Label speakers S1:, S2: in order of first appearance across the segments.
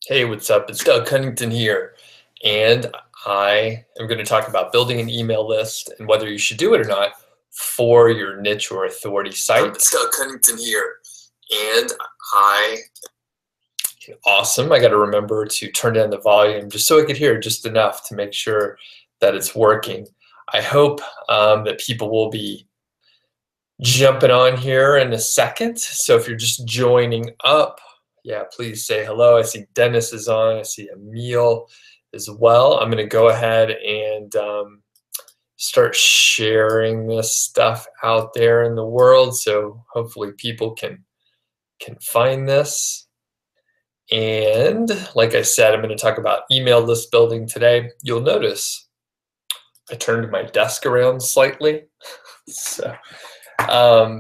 S1: Hey, what's up? It's Doug Cunnington here, and I am going to talk about building an email list and whether you should do it or not for your niche or authority site. It's Doug Cunnington here, and I awesome. I got to remember to turn down the volume just so I could hear just enough to make sure that it's working. I hope that people will be jumping on here in a second. So if you're just joining up, yeah, please say hello. I see Dennis is on. I see Emil as well. I'm going to go ahead and start sharing this stuff out there in the world, so hopefully people can find this. And like I said, I'm going to talk about email list building today. You'll notice I turned my desk around slightly. So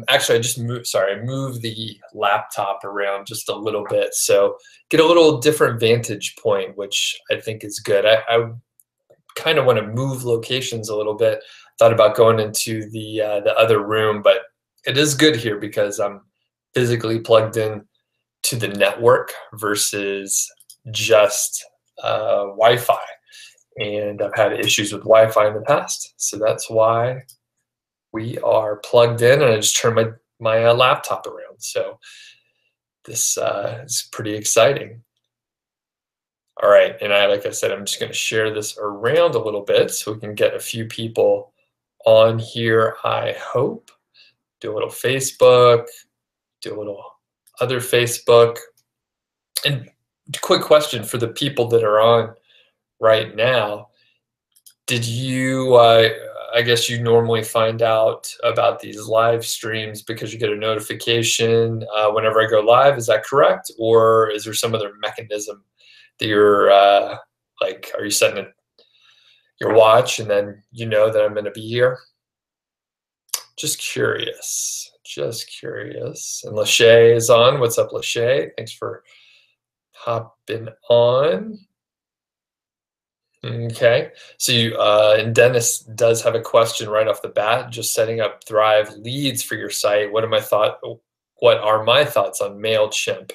S1: actually, I moved the laptop around just a little bit, so get a little different vantage point, which I think is good. I kind of want to move locations a little bit. Thought about going into the other room, but it is good here because I'm physically plugged in to the network versus just Wi-Fi. And I've had issues with Wi-Fi in the past, so that's why we are plugged in, and I just turned my laptop around. So this is pretty exciting. All right, and like I said, I'm just going to share this around a little bit so we can get a few people on here, I hope. Do a little Facebook, do a little other Facebook. And quick question for the people that are on right now. Did you, I guess you normally find out about these live streams because you get a notification whenever I go live, is that correct? Or is there some other mechanism that you're like, are you setting your watch and then you know that I'm going to be here? Just curious. And Lachey is on. What's up, Lachey? Thanks for hopping on. Okay, so and Dennis does have a question right off the bat. Just setting up Thrive leads for your site. What are my thoughts on MailChimp?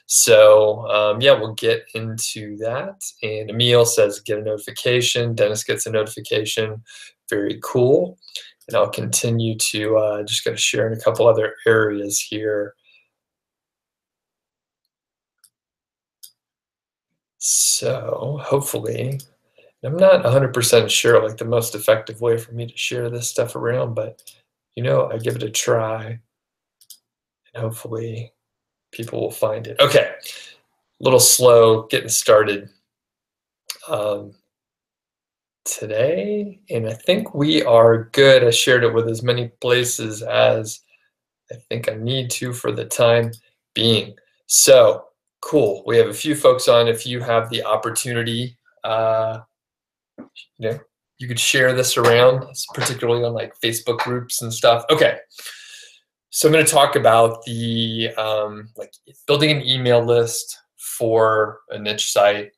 S1: So yeah, we'll get into that. And Emil says get a notification. Dennis gets a notification. Very cool. And I'll continue to just going to share in a couple other areas here. So hopefully, I'm not 100% sure like the most effective way for me to share this stuff around, but I give it a try, and hopefully people will find it. Okay, a little slow getting started today, and I think we are good. I shared it with as many places as I think I need to for the time being. So cool. We have a few folks on. If you have the opportunity, you could share this around, particularly on like Facebook groups and stuff. Okay, so I'm going to talk about the like building an email list for a niche site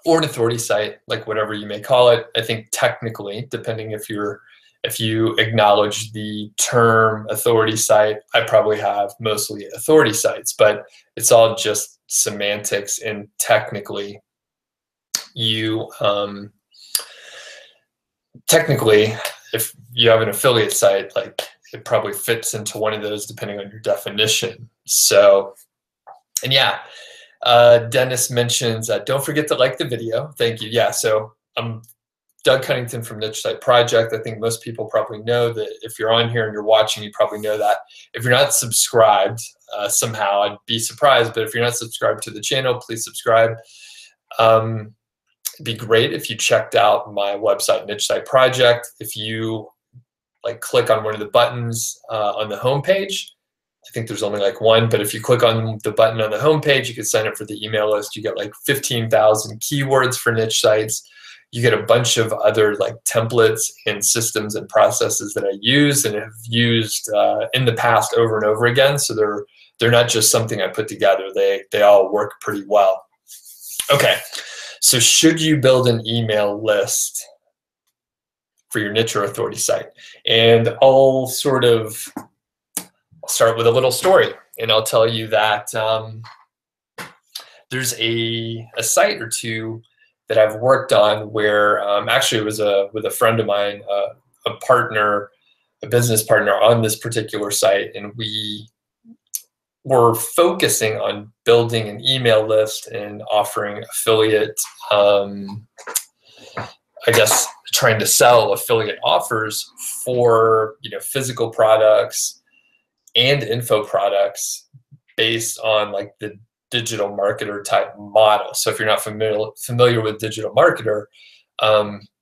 S1: or an authority site, like whatever you may call it. I think technically, depending if you acknowledge the term authority site, I probably have mostly authority sites, but it's all just semantics. And technically, if you have an affiliate site, like it probably fits into one of those depending on your definition. So, and yeah, Dennis mentions don't forget to like the video. Thank you. Yeah, so I'm Doug Cunnington from Niche Site Project. I think most people probably know that. If you're on here and you're watching, you probably know that. If you're not subscribed somehow, I'd be surprised, but if you're not subscribed to the channel, please subscribe. It'd be great if you checked out my website, Niche Site Project. If you like click on one of the buttons on the homepage, I think there's only like one, but if you click on the button on the homepage, you can sign up for the email list. You get like 15,000 keywords for niche sites. You get a bunch of other like templates and systems and processes that I use and have used in the past over and over again. So they're not just something I put together. They all work pretty well. Okay, so should you build an email list for your niche or authority site? And I'll start with a little story, and I'll tell you that there's a site or two that I've worked on where actually it was with a friend of mine, a partner, a business partner on this particular site, and we were focusing on building an email list and offering affiliate, I guess, trying to sell affiliate offers for, you know, physical products and info products based on like the digital marketer type model. So if you're not familiar with digital marketer,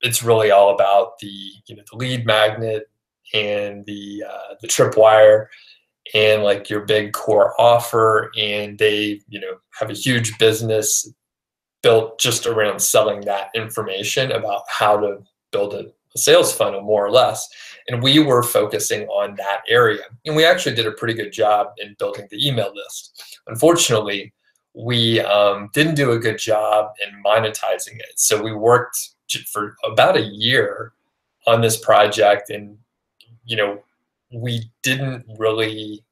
S1: it's really all about the, you know, the lead magnet and the tripwire and like your big core offer, and they, you know, have a huge business built just around selling that information about how to build a sales funnel, more or less. And we were focusing on that area, and we actually did a pretty good job in building the email list. Unfortunately, we didn't do a good job in monetizing it. So we worked for about a year on this project, and, you know, we didn't really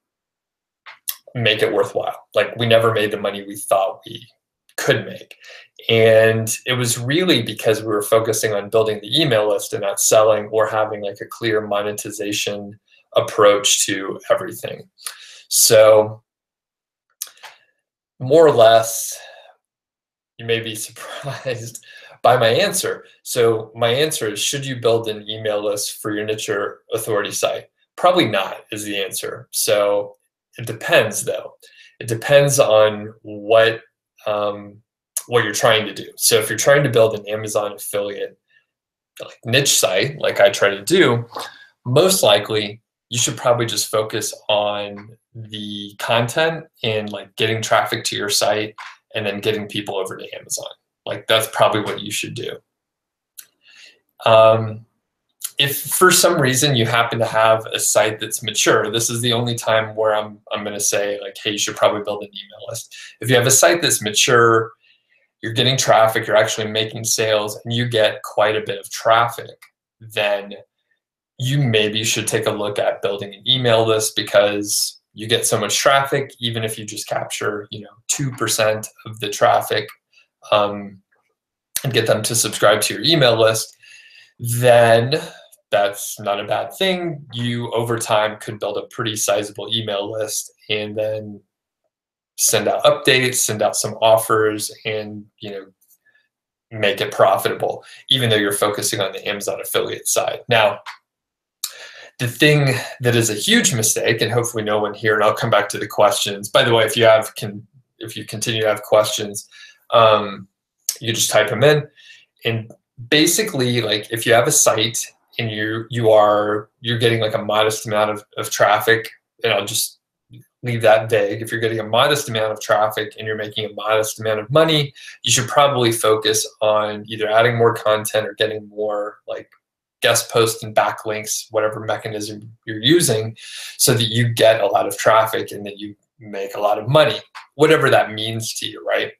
S1: make it worthwhile. Like, we never made the money we thought we could make. And it was really because we were focusing on building the email list and not selling or having like a clear monetization approach to everything. So more or less, you may be surprised by my answer. So my answer is, should you build an email list for your niche or authority site? Probably not is the answer. So it depends, though. It depends on what you're trying to do. So if you're trying to build an Amazon affiliate like niche site, like I try to do, most likely you should probably just focus on the content and like getting traffic to your site and then getting people over to Amazon. Like, that's probably what you should do. If for some reason you happen to have a site that's mature, this is the only time where I'm going to say, like, hey, you should probably build an email list. If you have a site that's mature, you're getting traffic, you're actually making sales, and you get quite a bit of traffic, then you maybe should take a look at building an email list, because you get so much traffic, even if you just capture, you know, 2% of the traffic and get them to subscribe to your email list, then that's not a bad thing. You, over time, could build a pretty sizable email list and then send out updates, send out some offers, and, you know, make it profitable, even though you're focusing on the Amazon affiliate side. Now, the thing that is a huge mistake, and hopefully no one here, and I'll come back to the questions. By the way, if you continue to have questions, you just type them in. And basically, like, if you have a site and you're getting like a modest amount of traffic, and I'll just leave that vague. If you're getting a modest amount of traffic and you're making a modest amount of money, you should probably focus on either adding more content or getting more like guest posts and backlinks, whatever mechanism you're using, so that you get a lot of traffic and that you make a lot of money, whatever that means to you, right?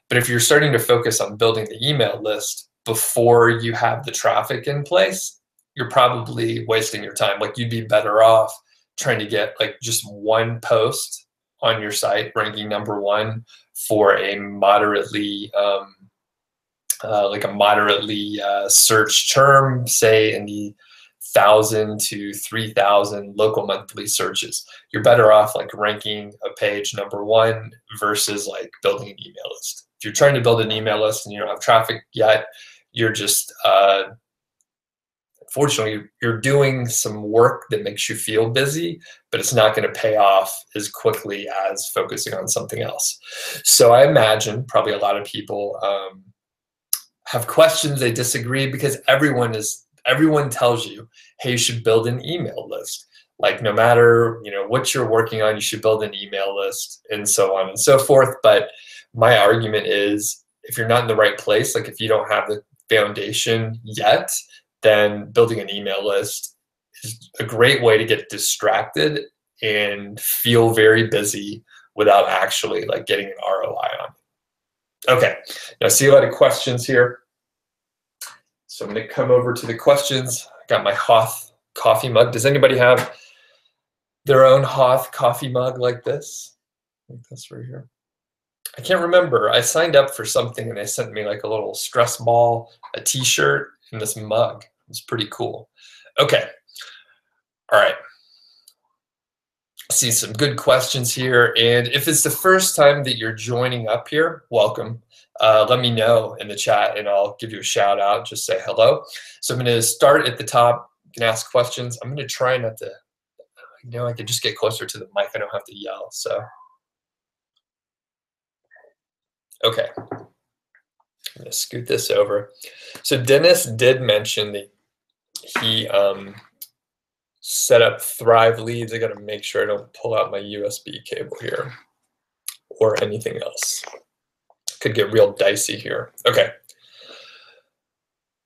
S1: But if you're starting to focus on building the email list before you have the traffic in place, you're probably wasting your time. Like, you'd be better off trying to get like just one post on your site ranking #1 for a moderately searched term, say in the 1,000 to 3,000 local monthly searches. You're better off like ranking a page #1 versus like building an email list. If you're trying to build an email list and you don't have traffic yet, you're just fortunately, you're doing some work that makes you feel busy, but it's not going to pay off as quickly as focusing on something else. So I imagine probably a lot of people have questions, they disagree, because everyone tells you, hey, you should build an email list. Like, no matter, you know, what you're working on, you should build an email list, and so on and so forth. But my argument is, if you're not in the right place, like if you don't have the foundation yet, then building an email list is a great way to get distracted and feel very busy without actually like getting an ROI on it. Okay, now I see a lot of questions here. So I'm gonna come over to the questions. I got my Hoth coffee mug. Does anybody have their own Hoth coffee mug like this? Like this right here. I can't remember. I signed up for something and they sent me like a little stress ball, a t-shirt, and this mug. It's pretty cool. Okay. All right. See some good questions here. And if it's the first time that you're joining up here, welcome. Let me know in the chat and I'll give you a shout out. Just say hello. So I'm going to start at the top. You can ask questions. I'm going to try not to, I can just get closer to the mic. I don't have to yell. So, okay. I'm going to scoot this over. So Dennis did mention that he set up Thrive Leads. I got to make sure I don't pull out my USB cable here or anything else. Could get real dicey here. Okay.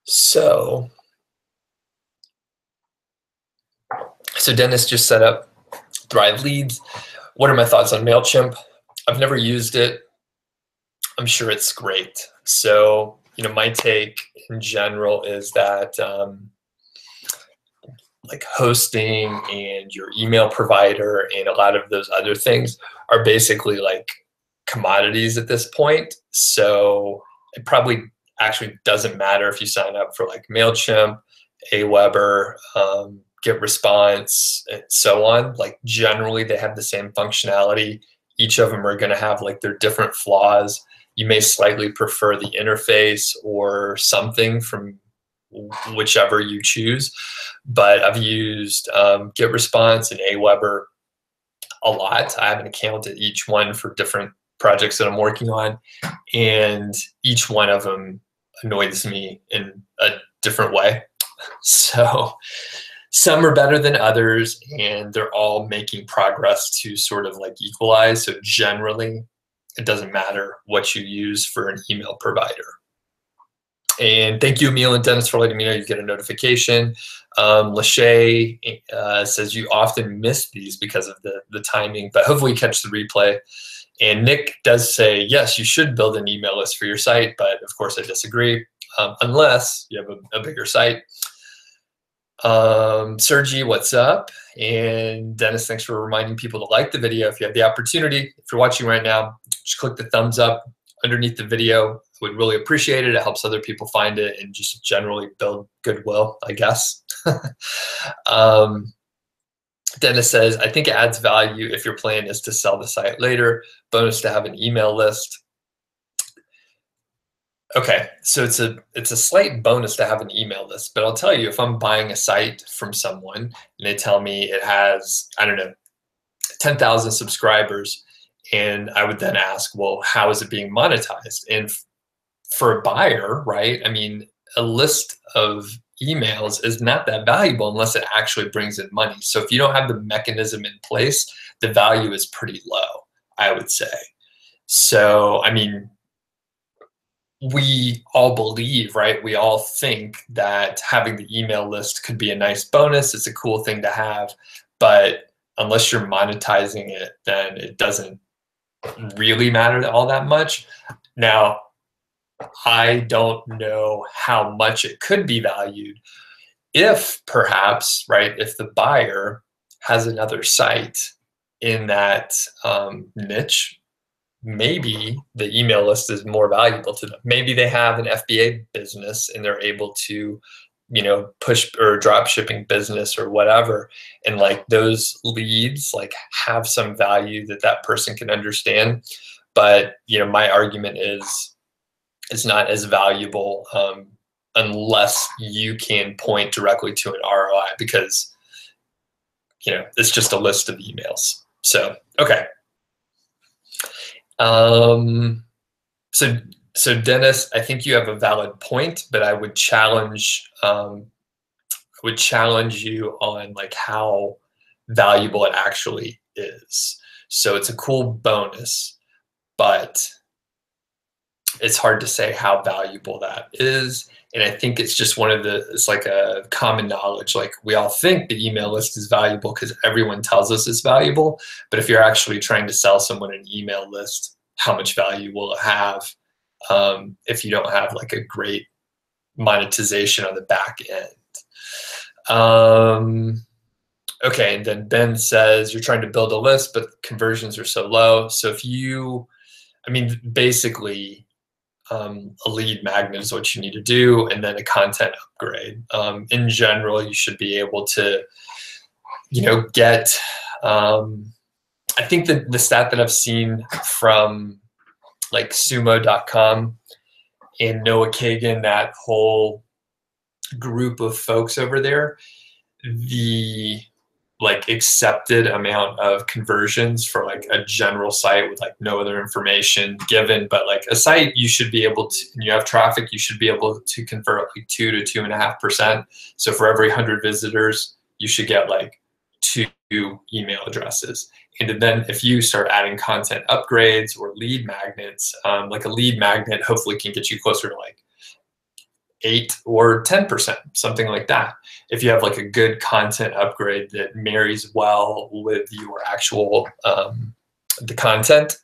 S1: So Dennis just set up Thrive Leads. What are my thoughts on MailChimp? I've never used it. I'm sure it's great. So, my take in general is that like hosting and your email provider and a lot of those other things are basically like commodities at this point. So it probably actually doesn't matter if you sign up for like MailChimp, Aweber, GetResponse, and so on. Like generally they have the same functionality. Each of them are going to have like their different flaws. You may slightly prefer the interface or something from whichever you choose. But I've used GetResponse and Aweber a lot. I have an account at each one for different projects that I'm working on, and each one of them annoys me in a different way. So some are better than others, and they're all making progress to sort of like equalize. So generally, it doesn't matter what you use for an email provider. And thank you, Emil and Dennis, for letting me know you get a notification. Lachey says you often miss these because of the timing, but hopefully you catch the replay. And Nick does say, yes, you should build an email list for your site, but of course I disagree, unless you have a bigger site. Sergi, what's up? And Dennis, thanks for reminding people to like the video. If you have the opportunity, if you're watching right now, just click the thumbs up underneath the video. I would really appreciate it. It helps other people find it and just generally build goodwill, I guess. Dennis says, I think it adds value if your plan is to sell the site later. Bonus to have an email list. Okay, so it's a slight bonus to have an email list, but I'll tell you, if I'm buying a site from someone and they tell me it has, I don't know, 10,000 subscribers, and I would then ask, well, how is it being monetized? And for a buyer, right, I mean, a list of emails is not that valuable unless it actually brings in money. So if you don't have the mechanism in place, the value is pretty low, I would say. So, I mean, we all believe, right? We all think that having the email list could be a nice bonus. It's a cool thing to have, but unless you're monetizing it, then it doesn't really matter all that much. Now, I don't know how much it could be valued if perhaps, right, if the buyer has another site in that niche, maybe the email list is more valuable to them. Maybe they have an FBA business and they're able to, push or drop shipping business or whatever. And like those leads like have some value that person can understand. But, my argument is it's not as valuable unless you can point directly to an ROI because, it's just a list of emails. So, okay. So Dennis, I think you have a valid point, but I would challenge you on like how valuable it actually is. So it's a cool bonus, but it's hard to say how valuable that is. And I think it's just it's like a common knowledge. Like we all think the email list is valuable because everyone tells us it's valuable. But if you're actually trying to sell someone an email list, how much value will it have if you don't have like a great monetization on the back end? Okay, and then Ben says you're trying to build a list, but conversions are so low. So if you I mean, basically, a lead magnet is what you need to do, and then a content upgrade. In general, you should be able to, get. I think that the stat that I've seen from like Sumo.com and Noah Kagan, that whole group of folks over there, the like accepted amount of conversions for like a general site with like no other information given, but like a site you should be able to, and you have traffic, you should be able to convert like 2 to 2.5%. So for every 100 visitors, you should get like 2 email addresses. And then if you start adding content upgrades or lead magnets, like a lead magnet hopefully can get you closer to like 8 or 10%, something like that. If you have like a good content upgrade that marries well with your actual, the content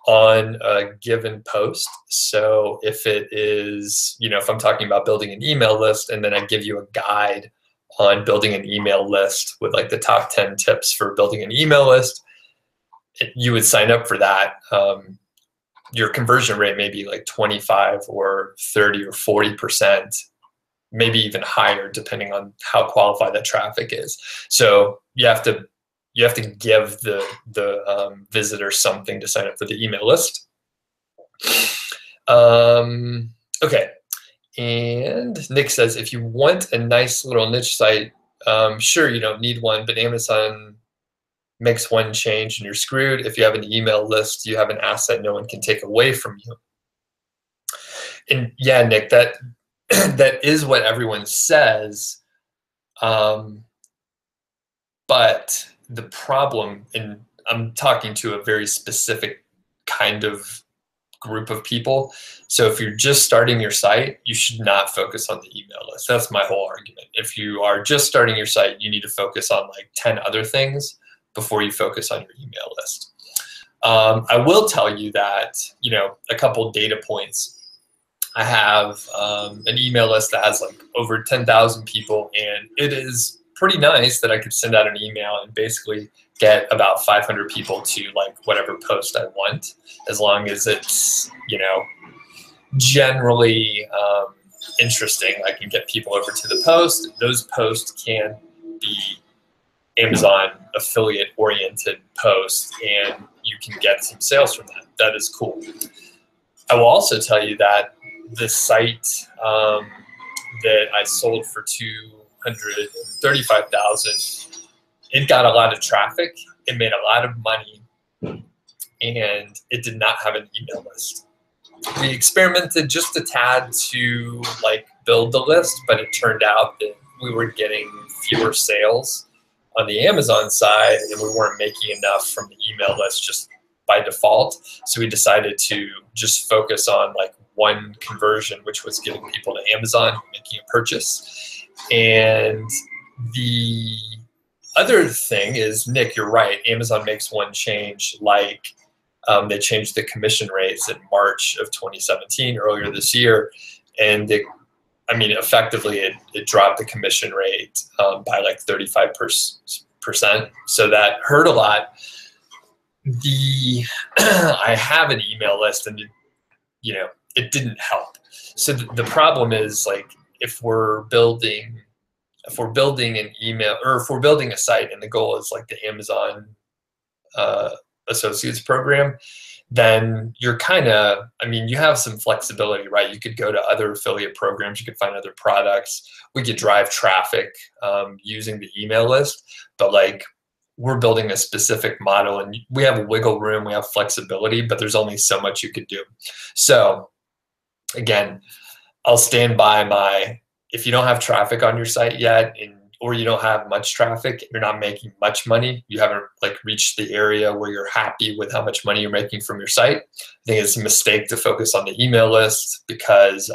S1: on a given post. So if it is, if I'm talking about building an email list and then I give you a guide on building an email list with like the top 10 tips for building an email list, you would sign up for that. Your conversion rate may be like 25 or 30 or 40%, maybe even higher, depending on how qualified that traffic is. So you have to give the visitor something to sign up for the email list. Okay. And Nick says, if you want a nice little niche site, sure, you don't need one, but Amazon makes one change and you're screwed. If you have an email list, you have an asset no one can take away from you. And yeah, Nick, that is what everyone says. But the problem, and I'm talking to a very specific kind of group of people. So if you're just starting your site, you should not focus on the email list. That's my whole argument. If you are just starting your site, you need to focus on like 10 other things before you focus on your email list. I will tell you that, a couple data points. I have an email list that has like over 10,000 people, and it is pretty nice that I could send out an email and basically get about 500 people to like whatever post I want, as long as it's, generally interesting. I can get people over to the post. Those posts can be Amazon affiliate oriented posts, and you can get some sales from that. That is cool. I will also tell you that the site that I sold for $235,000, it got a lot of traffic, it made a lot of money, and it did not have an email list. We experimented just a tad to like build the list, but it turned out that we were getting fewer sales on the Amazon side, and we weren't making enough from the email list just by default. So we decided to just focus on like one conversion, which was getting people to Amazon, making a purchase. And the other thing is, Nick, you're right. Amazon makes one change, like they changed the commission rates in March of 2017, earlier this year. And effectively it dropped the commission rate by like 35%. So that hurt a lot. I have an email list, and it didn't help. So the problem is, like, if we're building an email, or if we're building a site and the goal is like the Amazon Associates program, then you're you have some flexibility, right? You could go to other affiliate programs, you could find other products. We could drive traffic using the email list, but like we're building a specific model and we have wiggle room, we have flexibility, but there's only so much you could do. So again, I'll stand by if you don't have traffic on your site yet, or you don't have much traffic, you're not making much money, you haven't like reached the area where you're happy with how much money you're making from your site, I think it's a mistake to focus on the email list, because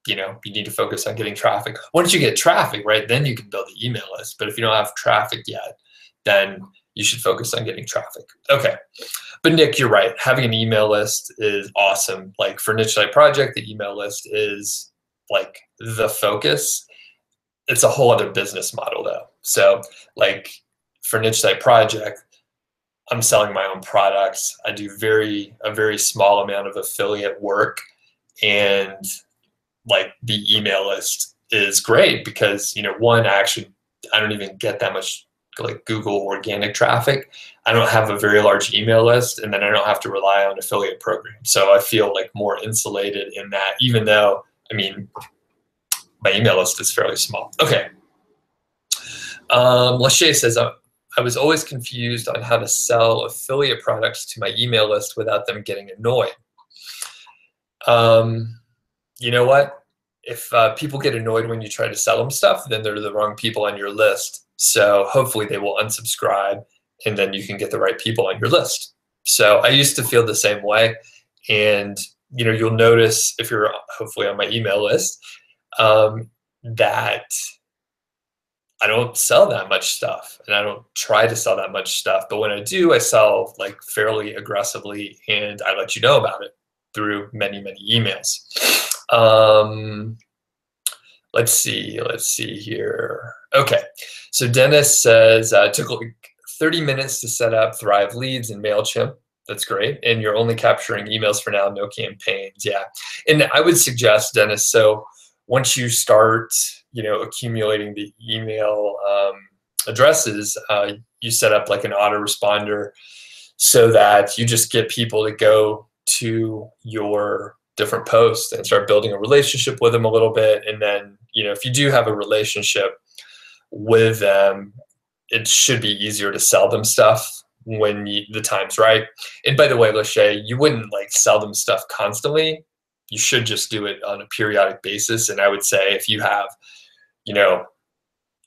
S1: you need to focus on getting traffic. Once you get traffic, right, then you can build the email list. But if you don't have traffic yet, then you should focus on getting traffic. Okay. But Nick, you're right. Having an email list is awesome. Like for Niche Site Project, the email list is like the focus. It's a whole other business model though. So like for Niche Site Project, I'm selling my own products. I do a very small amount of affiliate work, and like the email list is great because, you know, one, I don't even get that much like Google organic traffic. I don't have a very large email list, and then I don't have to rely on affiliate programs. So I feel like more insulated in that, even though, I mean, my email list is fairly small. Okay. Lachey says, I was always confused on how to sell affiliate products to my email list without them getting annoyed. You know what? If people get annoyed when you try to sell them stuff, then they're the wrong people on your list. So hopefully they will unsubscribe, and then you can get the right people on your list. So I used to feel the same way. And, you know, you'll notice if you're hopefully on my email list, that I don't sell that much stuff, and I don't try to sell that much stuff. But when I do, I sell like fairly aggressively, and I let you know about it through many, many emails. Let's see here. Okay, so Dennis says, took like 30 minutes to set up Thrive Leads in MailChimp. That's great. And you're only capturing emails for now, no campaigns. Yeah. And I would suggest, Dennis, so once you start, you know, accumulating the email addresses, you set up like an autoresponder so that you just get people to go to your different posts and start building a relationship with them a little bit. And then, you know, if you do have a relationship with them, it should be easier to sell them stuff when the time's right. And by the way, Lachey, you wouldn't like sell them stuff constantly. You should just do it on a periodic basis. And I would say if you have, you know,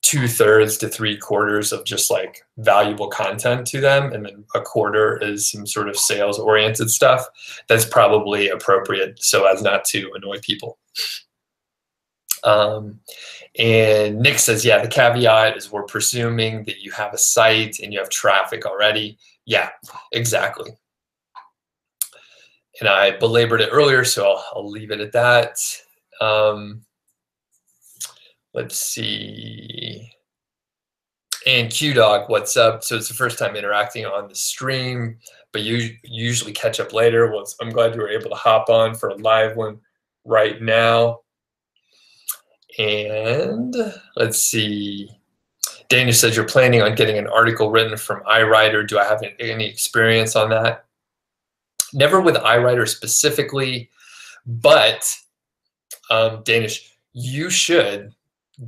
S1: 2/3 to 3/4 of just like valuable content to them, and then a quarter is some sort of sales oriented stuff, that's probably appropriate so as not to annoy people. And Nick says, yeah, the caveat is we're presuming that you have a site and you have traffic already. Yeah, exactly. And I belabored it earlier, so I'll leave it at that. Let's see. And QDog, what's up? So it's the first time interacting on the stream, but you usually catch up later. Well, I'm glad you were able to hop on for a live one right now. And let's see. Daniel says you're planning on getting an article written from iWriter. Do I have any experience on that? Never with iWriter specifically, but Danish, you should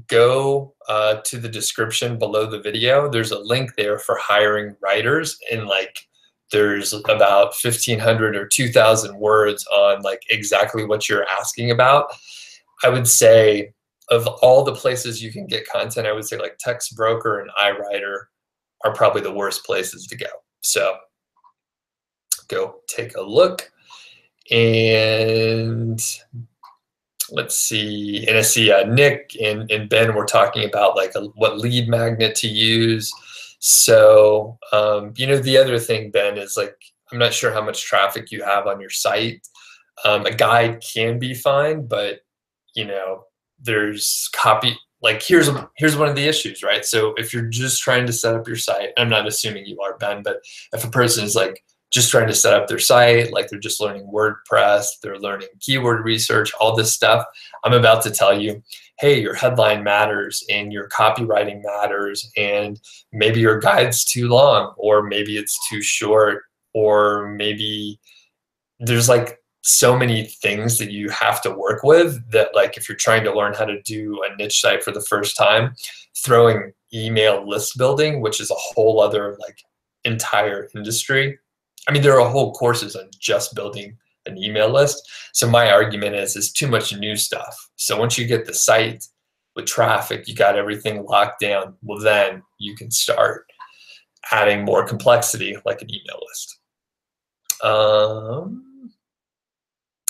S1: go to the description below the video. There's a link there for hiring writers, and like there's about 1,500 or 2,000 words on like exactly what you're asking about. I would say of all the places you can get content, I would say like TextBroker and iWriter are probably the worst places to go. So go take a look. And let's see. And I see Nick and Ben were talking about like what lead magnet to use. So, you know, the other thing, Ben, is like, I'm not sure how much traffic you have on your site. A guide can be fine, but, you know, there's copy. Like here's one of the issues, right? So if you're just trying to set up your site, I'm not assuming you are, Ben, but if a person is like just trying to set up their site, like they're just learning WordPress, they're learning keyword research, all this stuff, I'm about to tell you, hey, your headline matters and your copywriting matters, and maybe your guide's too long, or maybe it's too short, or maybe there's like so many things that you have to work with that, like if you're trying to learn how to do a niche site for the first time, throwing email list building, which is a whole other like entire industry. I mean, there are whole courses on just building an email list. So my argument is too much new stuff. So once you get the site with traffic, you got everything locked down, well, then you can start adding more complexity like an email list.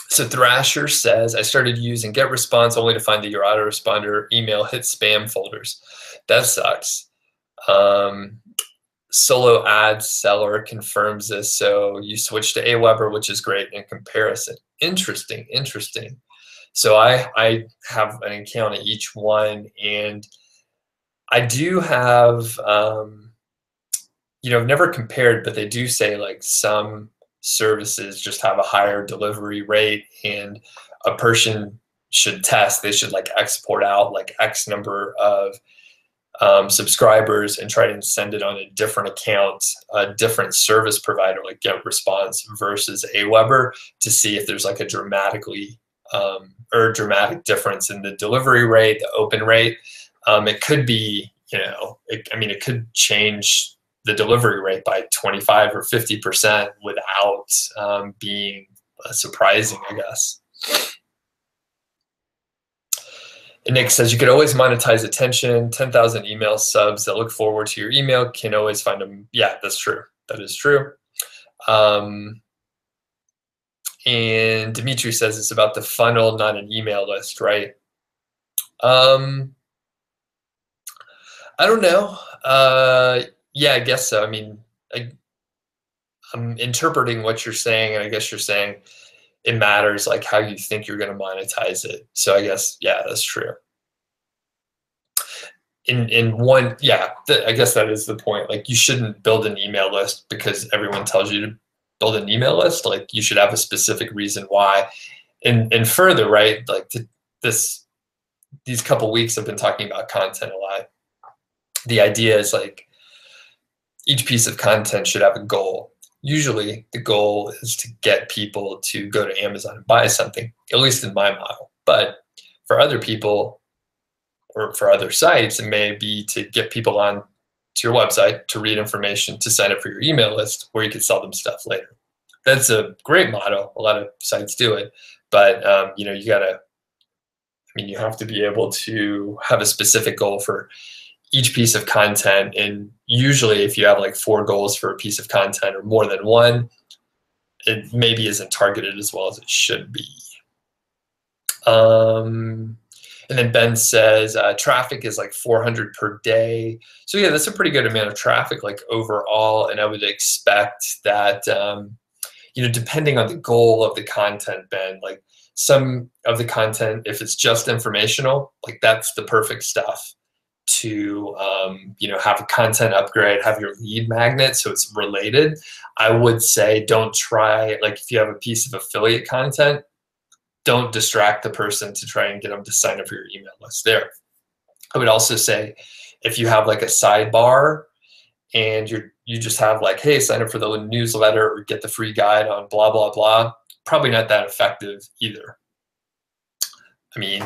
S1: So Thrasher says, I started using GetResponse only to find that your autoresponder email hits spam folders. That sucks. Solo Ad Seller confirms this. So you switch to Aweber, which is great in comparison. Interesting, interesting. So I have an account at each one, and I do have, I've never compared, but they do say like some services just have a higher delivery rate, and a person should test. They should like export out like X number of subscribers and try to send it on a different account, a different service provider like GetResponse versus Aweber, to see if there's like a dramatic difference in the delivery rate, the open rate. It could be, it could change the delivery rate by 25 or 50% without being surprising, I guess. And Nick says, you could always monetize attention. 10,000 email subs that look forward to your email can always find them. Yeah, that's true. That is true. And Dimitri says it's about the funnel, not an email list, right? I don't know. Yeah, I guess so. I mean, I'm interpreting what you're saying, and I guess you're saying it matters like how you think you're going to monetize it. So I guess, yeah, that's true. I guess that is the point. Like, you shouldn't build an email list because everyone tells you to build an email list. Like, you should have a specific reason why. And further, right? Like these couple weeks I've been talking about content a lot. The idea is like each piece of content should have a goal. Usually the goal is to get people to go to Amazon and buy something, at least in my model. But for other people or for other sites, it may be to get people on to your website, to read information, to sign up for your email list, where you can sell them stuff later. That's a great model. A lot of sites do it, but you have to be able to have a specific goal for each piece of content. And usually if you have like 4 goals for a piece of content or more than one, it maybe isn't targeted as well as it should be. And then Ben says traffic is like 400 per day. So yeah, that's a pretty good amount of traffic like overall. And I would expect that, depending on the goal of the content, Ben, like some of the content, if it's just informational, like that's the perfect stuff to have a content upgrade, have your lead magnet so it's related. I would say don't try, like if you have a piece of affiliate content, don't distract the person to try and get them to sign up for your email list there. I would also say if you have like a sidebar and you just have like, hey, sign up for the newsletter or get the free guide on blah, blah, blah, probably not that effective either. I mean,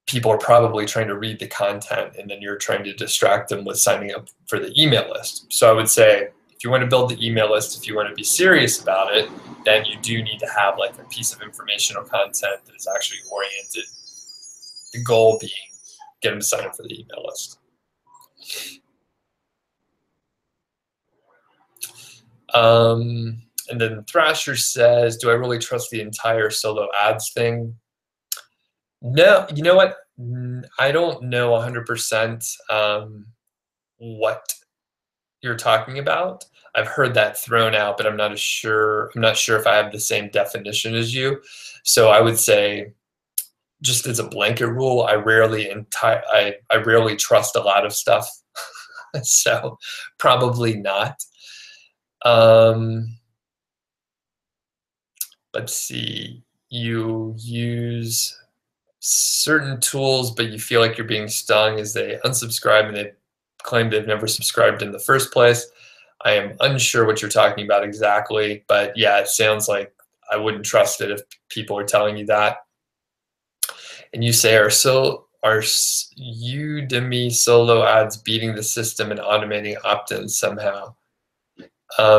S1: people are probably trying to read the content and then you're trying to distract them with signing up for the email list. So I would say if you want to build the email list, if you want to be serious about it, then you do need to have like a piece of informational content that is actually oriented. The goal being get them to sign up for the email list. And then Thrasher says, do I really trust the entire solo ads thing? No, you know what? I don't know 100% what you're talking about. I've heard that thrown out, but I'm not sure if I have the same definition as you. So I would say, just as a blanket rule, I rarely trust a lot of stuff. So probably not. Let's see. You use certain tools, but you feel like you're being stung as they unsubscribe and they claim they've never subscribed in the first place. I am unsure what you're talking about exactly, but yeah, it sounds like I wouldn't trust it if people are telling you that. And you say, are Udemy solo ads beating the system and automating opt-ins somehow?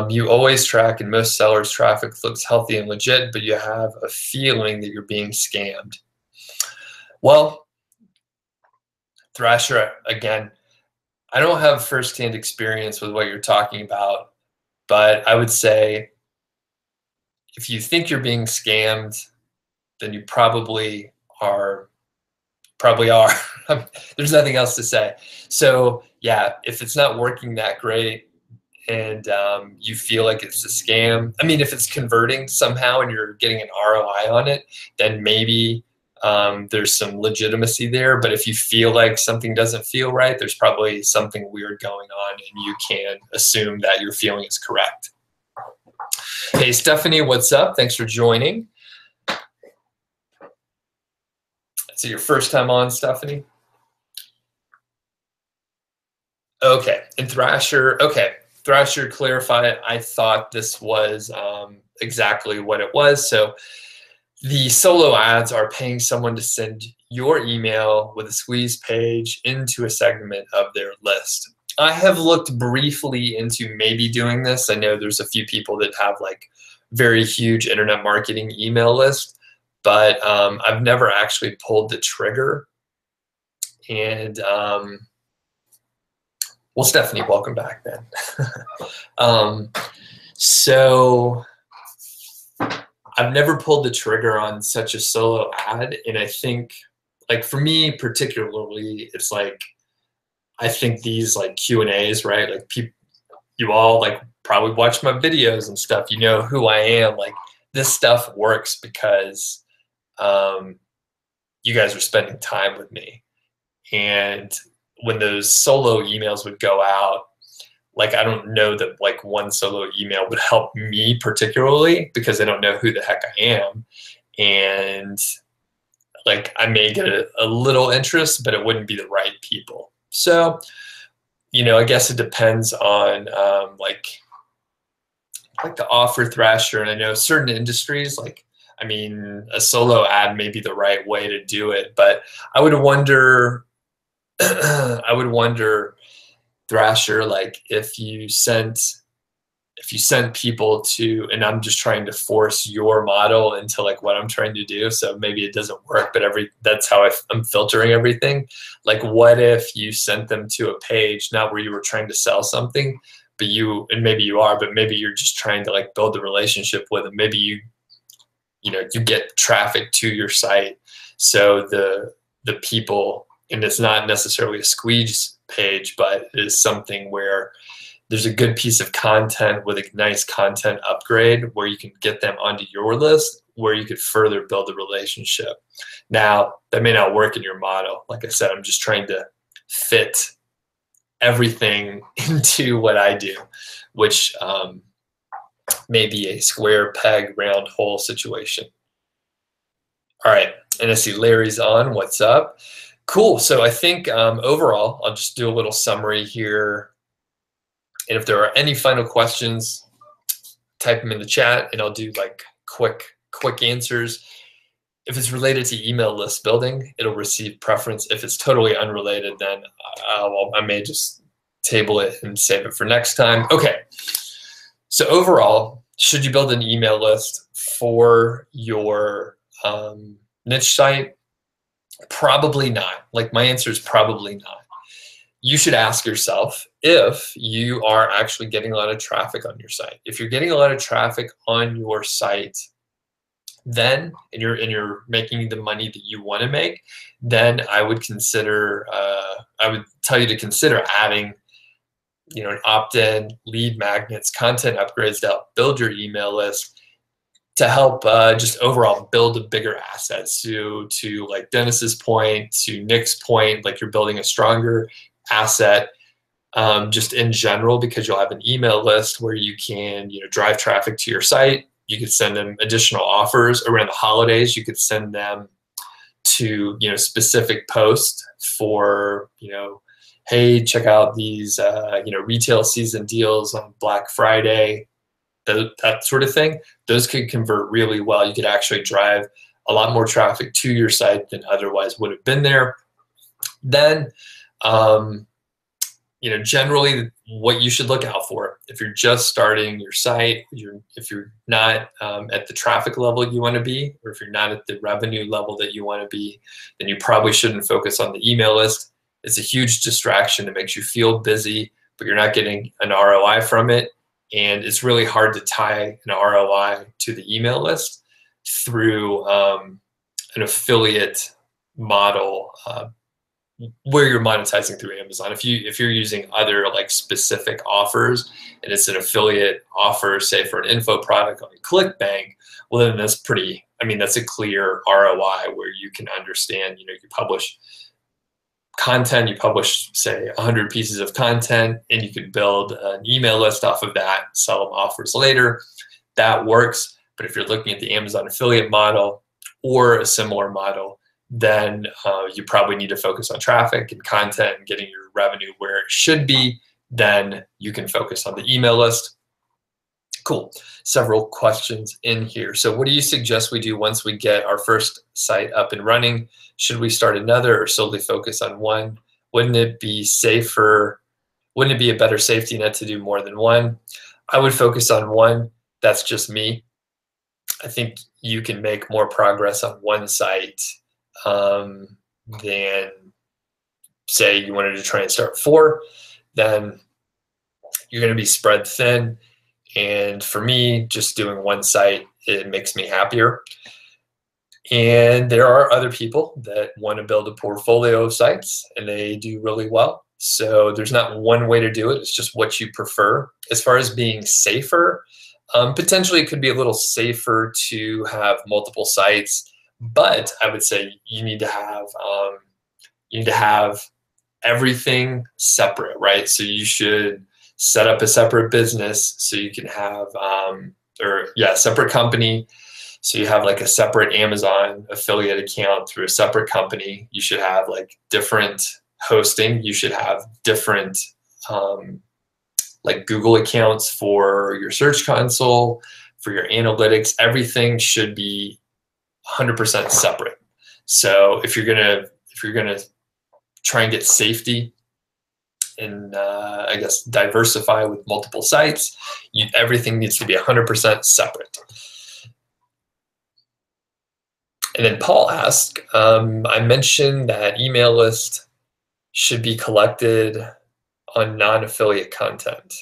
S1: You always track, and most sellers' traffic looks healthy and legit, but you have a feeling that you're being scammed. Well, Thrasher, again, I don't have firsthand experience with what you're talking about, but I would say if you think you're being scammed, then you probably are. There's nothing else to say. So yeah, if it's not working that great and you feel like it's a scam, I mean, if it's converting somehow and you're getting an ROI on it, then maybe there's some legitimacy there. But if you feel like something doesn't feel right, there's probably something weird going on, and you can assume that your feeling is correct. Hey, Stephanie, what's up? Thanks for joining. Is it your first time on, Stephanie? Okay, and Thrasher, okay. Thrasher clarified, I thought this was exactly what it was. So the solo ads are paying someone to send your email with a squeeze page into a segment of their list. I have looked briefly into maybe doing this. I know there's a few people that have like very huge internet marketing email list, but I've never actually pulled the trigger. And well, Stephanie, welcome back then. So I've never pulled the trigger on such a solo ad. And I think, like, for me particularly, it's like, I think these like Q&As, right? Like, people, you all like probably watch my videos and stuff. You know who I am. Like, this stuff works because you guys are spending time with me. And when those solo emails would go out, like, I don't know that like one solo email would help me particularly, because I don't know who the heck I am. And like, I may get a little interest, but it wouldn't be the right people. So, you know, I guess it depends on like the offer, Thrasher. And I know certain industries, like, I mean, a solo ad may be the right way to do it, but I would wonder, Thrasher, like, if you sent people to, and I'm just trying to force your model into like what I'm trying to do, so maybe it doesn't work, but that's how I'm filtering everything. Like, what if you sent them to a page, not where you were trying to sell something, but maybe you are, but maybe you're just trying to like build a relationship with them. Maybe you get traffic to your site, so the people, and it's not necessarily a squeeze page, but it is something where there's a good piece of content with a nice content upgrade where you can get them onto your list, where you could further build a relationship. Now, that may not work in your model. Like I said, I'm just trying to fit everything into what I do, which may be a square peg, round hole situation. All right, and I see Larry's on. What's up? Cool. So I think overall, I'll just do a little summary here. And if there are any final questions, type them in the chat and I'll do like quick answers. If it's related to email list building, it'll receive preference. If it's totally unrelated, then I may just table it and save it for next time. Okay. So overall, should you build an email list for your niche site? Probably not. Like, my answer is probably not. You should ask yourself if you are actually getting a lot of traffic on your site. If you're getting a lot of traffic on your site, then and you're making the money that you want to make, then I would consider. I would tell you to consider adding, an opt-in, lead magnets, content upgrades to help build your email list, to help just overall build a bigger asset. So to like Dennis's point, to Nick's point, like, you're building a stronger asset just in general, because you'll have an email list where you can drive traffic to your site. You could send them additional offers around the holidays. You could send them to specific posts for hey, check out these retail season deals on Black Friday, that sort of thing. Those could convert really well. You could actually drive a lot more traffic to your site than otherwise would have been there. Then generally what you should look out for, if you're just starting your site, if you're not at the traffic level you want to be, or if you're not at the revenue level that you want to be, then you probably shouldn't focus on the email list. It's a huge distraction. It makes you feel busy, but you're not getting an ROI from it. And it's really hard to tie an ROI to the email list through an affiliate model where you're monetizing through Amazon. If you're using other like specific offers and it's an affiliate offer, say for an info product on ClickBank, well then that's pretty, I mean, that's a clear ROI where you can understand, you publish content, you publish say 100 pieces of content and you could build an email list off of that, sell them offers later. That works. But if you're looking at the Amazon affiliate model or a similar model, then you probably need to focus on traffic and content and getting your revenue where it should be. Then you can focus on the email list. Cool. Several questions in here. So what do you suggest we do once we get our first site up and running? Should we start another or solely focus on one? Wouldn't it be safer? Wouldn't it be a better safety net to do more than one? I would focus on one. That's just me. I think you can make more progress on one site than say you wanted to try and start 4. Then you're going to be spread thin. And for me, just doing one site, it makes me happier. And there are other people that want to build a portfolio of sites and they do really well. So there's not one way to do it. It's just what you prefer. As far as being safer, potentially it could be a little safer to have multiple sites, but I would say you need to have everything separate, right? So you should set up a separate business so you can have, separate company. So you have like a separate Amazon affiliate account through a separate company. You should have like different hosting. You should have different like Google accounts for your Search Console, for your analytics. Everything should be 100% separate. So if you're gonna try and get safety and I guess diversify with multiple sites, everything needs to be 100% separate. And then Paul asked, I mentioned that email list should be collected on non-affiliate content.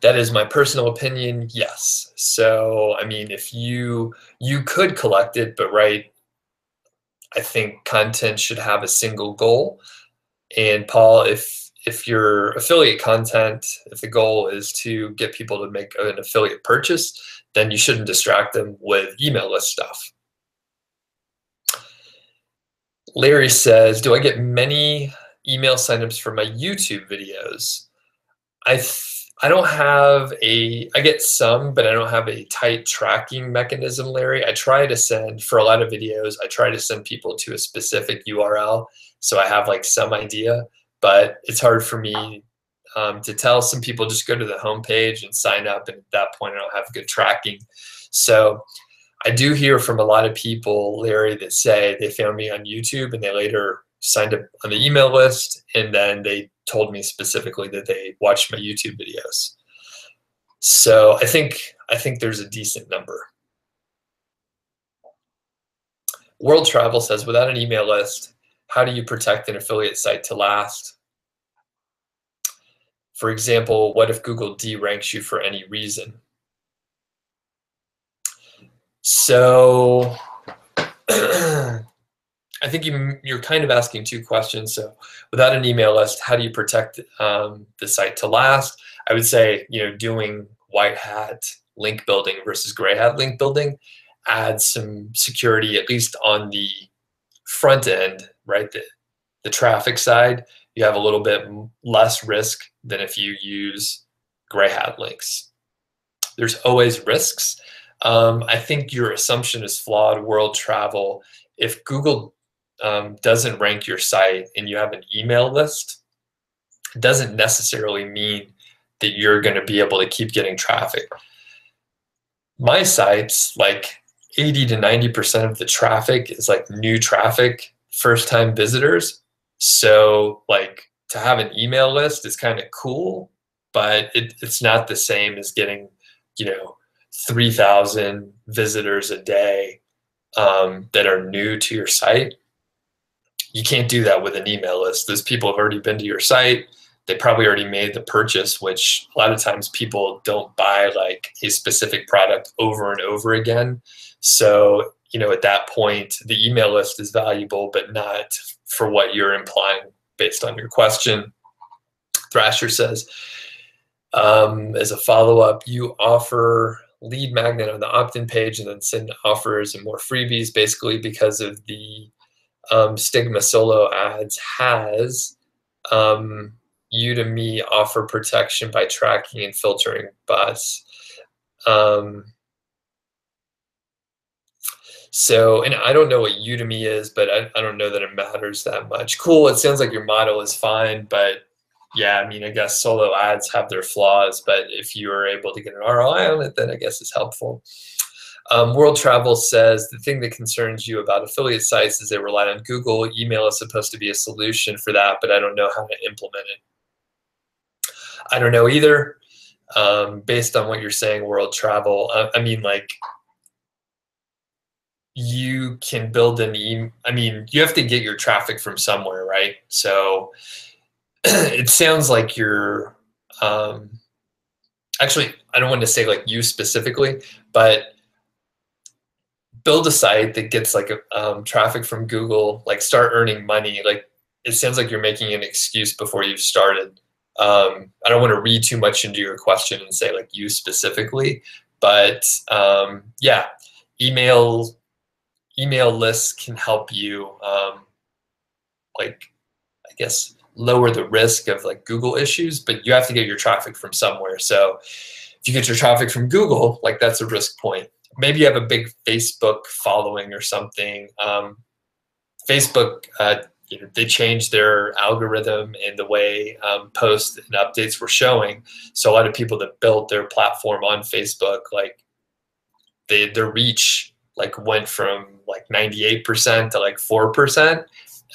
S1: That is my personal opinion, yes. So, I mean, if you could collect it, but right, I think content should have a single goal. And Paul, if your affiliate content, if the goal is to get people to make an affiliate purchase, then you shouldn't distract them with email list stuff. Larry says, do I get many email signups for my YouTube videos? I don't have I get some, but I don't have a tight tracking mechanism, Larry. I try to send, for a lot of videos, I try to send people to a specific URL. So I have like some idea, but it's hard for me to tell. Some people just go to the homepage and sign up, and at that point I don't have good tracking. So I do hear from a lot of people, Larry, that say they found me on YouTube and they later signed up on the email list, and then they told me specifically that they watched my YouTube videos. So I think there's a decent number. World Travel says, without an email list, how do you protect an affiliate site to last? For example, what if Google deranks you for any reason? So I think you're kind of asking two questions. So without an email list, how do you protect the site to last? I would say, doing white hat link building versus gray hat link building adds some security, at least on the front end, right? The traffic side, you have a little bit less risk than if you use gray hat links. There's always risks. I think your assumption is flawed, World Travel. If Google doesn't rank your site and you have an email list, it doesn't necessarily mean that you're going to be able to keep getting traffic. My sites, like 80 to 90% of the traffic is like new traffic, first-time visitors. So like to have an email list is kind of cool, but it's not the same as getting, 3,000 visitors a day that are new to your site. You can't do that with an email list. Those people have already been to your site. They probably already made the purchase, which a lot of times people don't buy like a specific product over and over again. So at that point, the email list is valuable, but not for what you're implying based on your question. Thrasher says, as a follow-up, you offer lead magnet on the opt-in page and then send offers and more freebies, basically because of the stigma solo ads has Udemy offer protection by tracking and filtering bots. So, and I don't know what Udemy is, but I don't know that it matters that much. Cool, it sounds like your model is fine, but yeah, I mean, I guess solo ads have their flaws, but if you are able to get an ROI on it, then I guess it's helpful. World Travel says, the thing that concerns you about affiliate sites is they rely on Google. Email is supposed to be a solution for that, but I don't know how to implement it. I don't know either. Based on what you're saying, World Travel, I mean, like, you can build an I mean, you have to get your traffic from somewhere, right? So it sounds like you're, actually, I don't want to say like you specifically, but build a site that gets like traffic from Google, like start earning money. Like, it sounds like you're making an excuse before you've started. I don't want to read too much into your question and say like you specifically, but yeah, email lists can help you, like, I guess, lower the risk of like Google issues, but you have to get your traffic from somewhere. So if you get your traffic from Google, like, that's a risk point. Maybe you have a big Facebook following or something. Facebook, they changed their algorithm and the way posts and updates were showing. So a lot of people that built their platform on Facebook, like, their reach like went from like 98% to like 4%,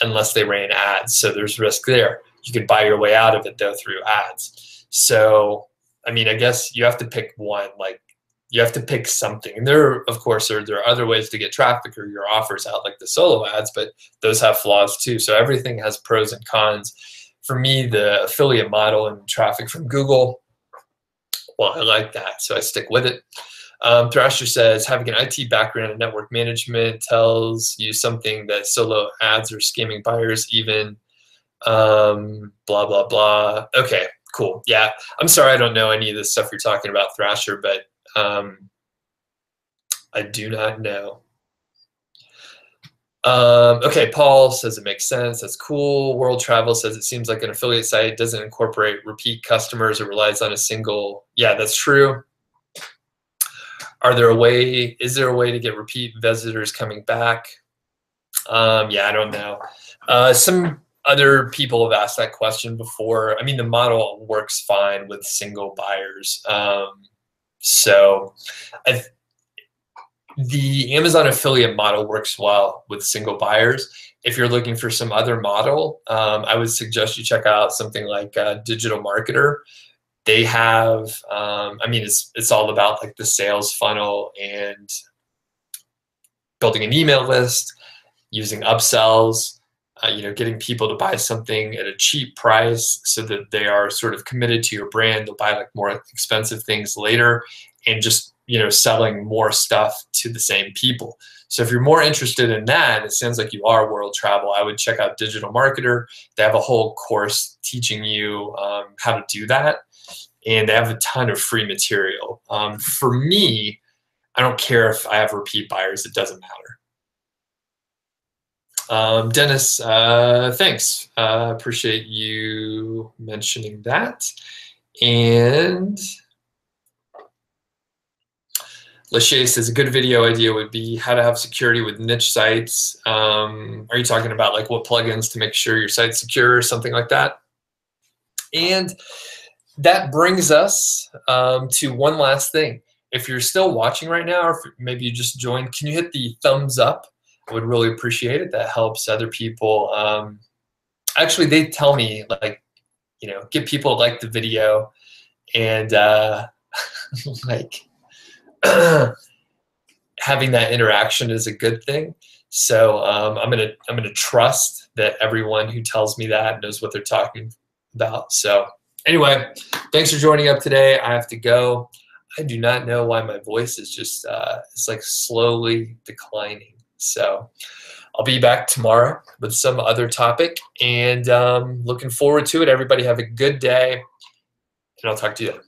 S1: unless they ran ads. So there's risk there. You could buy your way out of it though through ads. So, I mean, I guess you have to pick one. Like, you have to pick something. And there, of course, there are other ways to get traffic or your offers out, like the solo ads, but those have flaws too. So everything has pros and cons. For me, the affiliate model and traffic from Google, well, I like that, so I stick with it. Thrasher says, having an IT background in network management tells you something that solo ads are scamming buyers, even blah, blah, blah. Okay, cool. Yeah, I'm sorry I don't know any of this stuff you're talking about, Thrasher, but I do not know. Okay, Paul says it makes sense. That's cool. World Travel says it seems like an affiliate site doesn't incorporate repeat customers. It relies on a single. Yeah, that's true. Is there a way to get repeat visitors coming back? Yeah, I don't know. Some other people have asked that question before. I mean, the model works fine with single buyers. So the Amazon affiliate model works well with single buyers. If you're looking for some other model, I would suggest you check out something like Digital Marketer. They have, I mean, it's all about like the sales funnel and building an email list, using upsells, getting people to buy something at a cheap price so that they are sort of committed to your brand. They'll buy like more expensive things later, and just, selling more stuff to the same people. So if you're more interested in that, it sounds like you are, World Travel, I would check out Digital Marketer. They have a whole course teaching you how to do that. And they have a ton of free material. For me, I don't care if I have repeat buyers. It doesn't matter. Dennis, thanks. Appreciate you mentioning that. And Lachey says a good video idea would be how to have security with niche sites. Are you talking about like what plugins to make sure your site's secure or something like that? And that brings us to one last thing. If you're still watching right now, or if maybe you just joined, can you hit the thumbs up? I would really appreciate it. That helps other people. Actually, they tell me, like, get people to like the video, and like having that interaction is a good thing. So I'm gonna trust that everyone who tells me that knows what they're talking about. So anyway, thanks for joining up today. I have to go. I do not know why my voice is just it's like slowly declining. So I'll be back tomorrow with some other topic, and looking forward to it. Everybody have a good day, and I'll talk to you then.